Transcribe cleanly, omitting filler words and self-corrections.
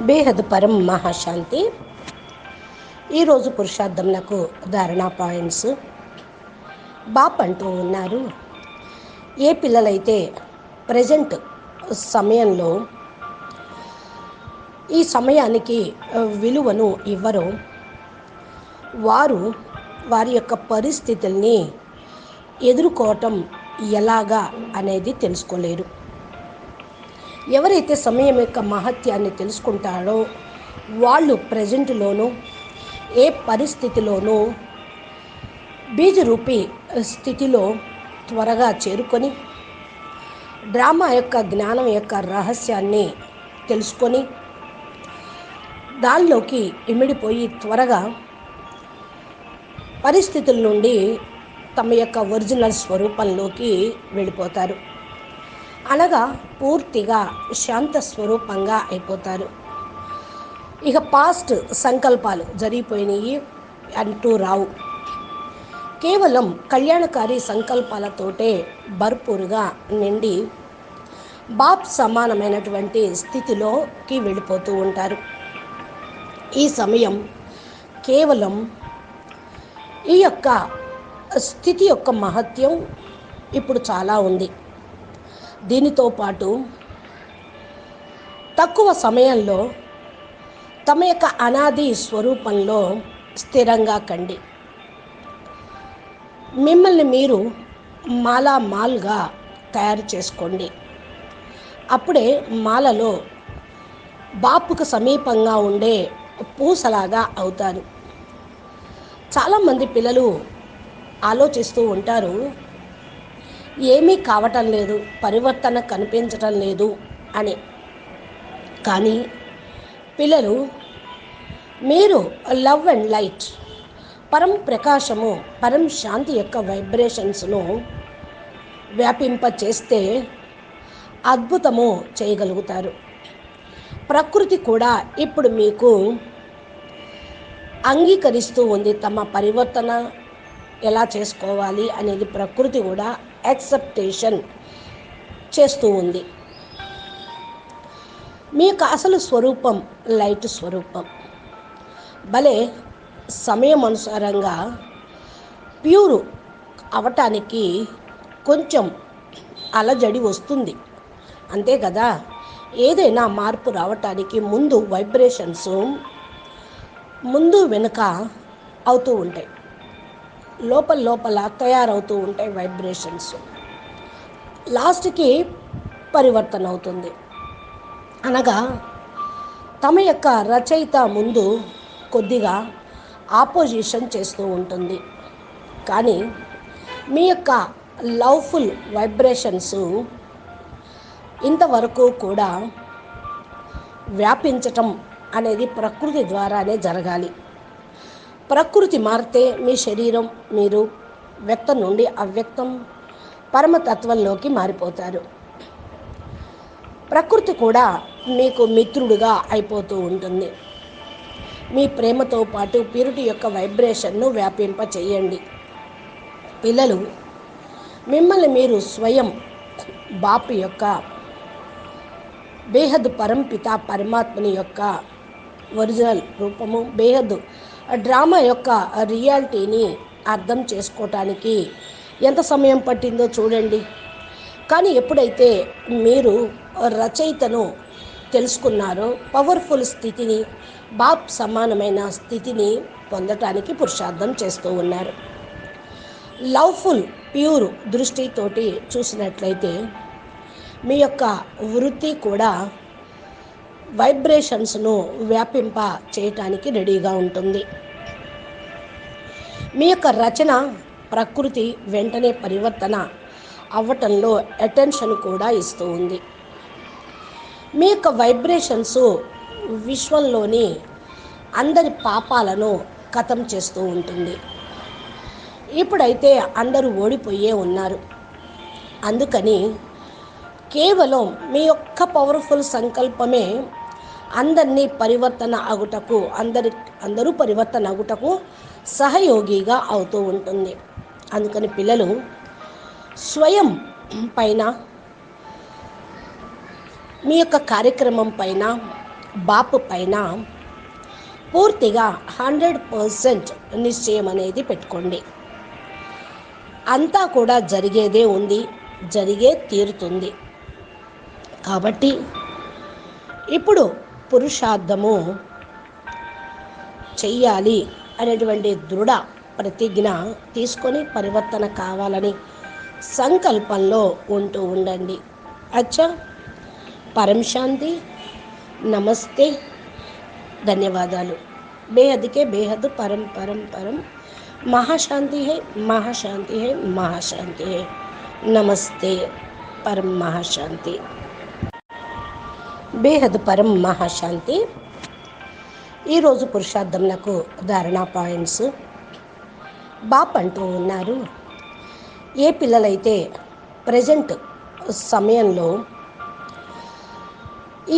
బేహద్ పరం మహాశాంతి. ఈరోజు పురుషార్థంలకు ధారణా పాయింట్స్. బాప్ అంటూ ఉన్నారు, ఏ పిల్లలైతే ప్రజెంట్ సమయంలో ఈ సమయానికి విలువను ఇవ్వరో వారు వారి యొక్క పరిస్థితుల్ని ఎదుర్కోవటం ఎలాగా అనేది తెలుసుకోలేరు. ఎవరైతే సమయం యొక్క మహత్యాన్ని తెలుసుకుంటారో వాళ్ళు ప్రజెంట్లోనూ ఏ పరిస్థితిలోనూ బీజరూపి స్థితిలో త్వరగా చేరుకొని డ్రామా యొక్క జ్ఞానం యొక్క రహస్యాన్ని తెలుసుకొని దానిలోకి ఇమిడిపోయి త్వరగా పరిస్థితుల నుండి తమ యొక్క ఒరిజినల్ స్వరూపంలోకి వెళ్ళిపోతారు. అనగా పూర్తిగా శాంత స్వరూపంగా అయిపోతారు. ఇక పాస్ట్ సంకల్పాలు జరిగిపోయినాయి అంటూ రావు. కేవలం కళ్యాణకారి సంకల్పాలతోటే భర్పూరుగా నిండి బాప్ సమానమైనటువంటి స్థితిలోకి వెళ్ళిపోతూ ఉంటారు. ఈ సమయం కేవలం ఈ యొక్క స్థితి యొక్క మహత్యం ఇప్పుడు చాలా ఉంది. దీనితో పాటు తక్కువ సమయంలో తమ యొక్క అనాది స్వరూపంలో స్థిరంగా కండి. మిమ్మల్ని మీరు మాలామాల్గా తయారు చేసుకోండి. అప్పుడే మాలలో బాపుకు సమీపంగా ఉండే పూసలాగా అవుతారు. చాలామంది పిల్లలు ఆలోచిస్తూ ఉంటారు, ఏమీ కావటం లేదు, పరివర్తన కనిపించటం లేదు అని. కానీ పిల్లలు, మీరు లవ్ అండ్ లైట్, పరం ప్రకాశము, పరం శాంతి యొక్క వైబ్రేషన్స్ను వ్యాపింప చేస్తే అద్భుతము చేయగలుగుతారు. ప్రకృతి కూడా ఇప్పుడు మీకు అంగీకరిస్తూ ఉంది. తమ పరివర్తన ఎలా చేసుకోవాలి అనేది ప్రకృతి కూడా యాక్సెప్టేషన్ చేస్తూ ఉంది. మీ యొక్క అసలు స్వరూపం లైట్ స్వరూపం. భలే సమయం అనుసారంగా ప్యూరు అవటానికి కొంచెం అలజడి వస్తుంది, అంతే కదా. ఏదైనా మార్పు రావటానికి ముందు వైబ్రేషన్స్ ముందు వెనుక అవుతూ ఉంటాయి, లోపల తయారవుతూ ఉంటాయి వైబ్రేషన్స్. లాస్ట్కి పరివర్తన అవుతుంది. అనగా తమ యొక్క రచయిత ముందు కొద్దిగా ఆపోజిషన్ చేస్తూ ఉంటుంది. కానీ మీ యొక్క లవ్ఫుల్ వైబ్రేషన్స్ ఇంతవరకు కూడా వ్యాపించటం అనేది ప్రకృతి ద్వారానే జరగాలి. ప్రకృతి మారితే మీ శరీరం మీరు వ్యక్తం నుండి అవ్యక్తం పరమతత్వంలోకి మారిపోతారు. ప్రకృతి కూడా మీకు మిత్రుడుగా అయిపోతూ ఉంటుంది. మీ ప్రేమతో పాటు ప్యూరిటీ యొక్క వైబ్రేషన్ను వ్యాపింప చేయండి. పిల్లలు, మిమ్మల్ని మీరు స్వయం బాపు యొక్క బేహద్ పరంపిత పరమాత్మని యొక్క ఒరిజినల్ రూపము, బేహద్ డ్రామా యొక్క రియాలిటీని అర్థం చేసుకోవటానికి ఎంత సమయం పట్టిందో చూడండి. కానీ ఎప్పుడైతే మీరు రచయితను తెలుసుకున్నారో పవర్ఫుల్ స్థితిని, బాప్ సమానమైన స్థితిని పొందటానికి పురుషార్థం చేస్తూ ఉన్నారు. లవ్ఫుల్ ప్యూర్ దృష్టితోటి చూసినట్లయితే మీ యొక్క వృత్తి కూడా వైబ్రేషన్స్ను వ్యాపింప చేయటానికి రెడీగా ఉంటుంది. మీ యొక్క రచన ప్రకృతి వెంటనే పరివర్తన అవ్వటంలో అటెన్షన్ కూడా ఇస్తూ ఉంది. మీ యొక్క వైబ్రేషన్స్ విశ్వంలోని అందరి పాపాలను ఖతం చేస్తూ ఉంటుంది. ఇప్పుడైతే అందరూ ఓడిపోయే ఉన్నారు. అందుకని కేవలం మీ యొక్క పవర్ఫుల్ సంకల్పమే అందరినీ పరివర్తన అగుటకు, అందరూ పరివర్తన అగుటకు సహయోగిగా అవుతూ ఉంటుంది. అందుకని పిల్లలు స్వయం పైన మీ యొక్క కార్యక్రమం పైన బాపు పైన పూర్తిగా 100% నిశ్చయం అనేది పెట్టుకోండి. అంతా కూడా జరిగేదే ఉంది, జరిగే తీరుతుంది. కాబట్టి ఇప్పుడు పురుషార్థము చెయ్యాలి అనేటువంటి దృఢ ప్రతిజ్ఞ తీసుకొని పరివర్తన కావాలని సంకల్పంలో ఉంటూ ఉండండి. అచ్చా, పరం శాంతి. నమస్తే, ధన్యవాదాలు. బేహద్కే బేహద్ పరం పరం పరం महाशांति है, महाशांति है, महाशांति है. नमस्ते, परम महाशांति. బేహద్ పరం మహాశాంతి. ఈరోజు పురుషార్థంలకు ధారణా పాయింట్స్. బాప్ అంటూ ఉన్నారు, ఏ పిల్లలైతే ప్రజెంట్ సమయంలో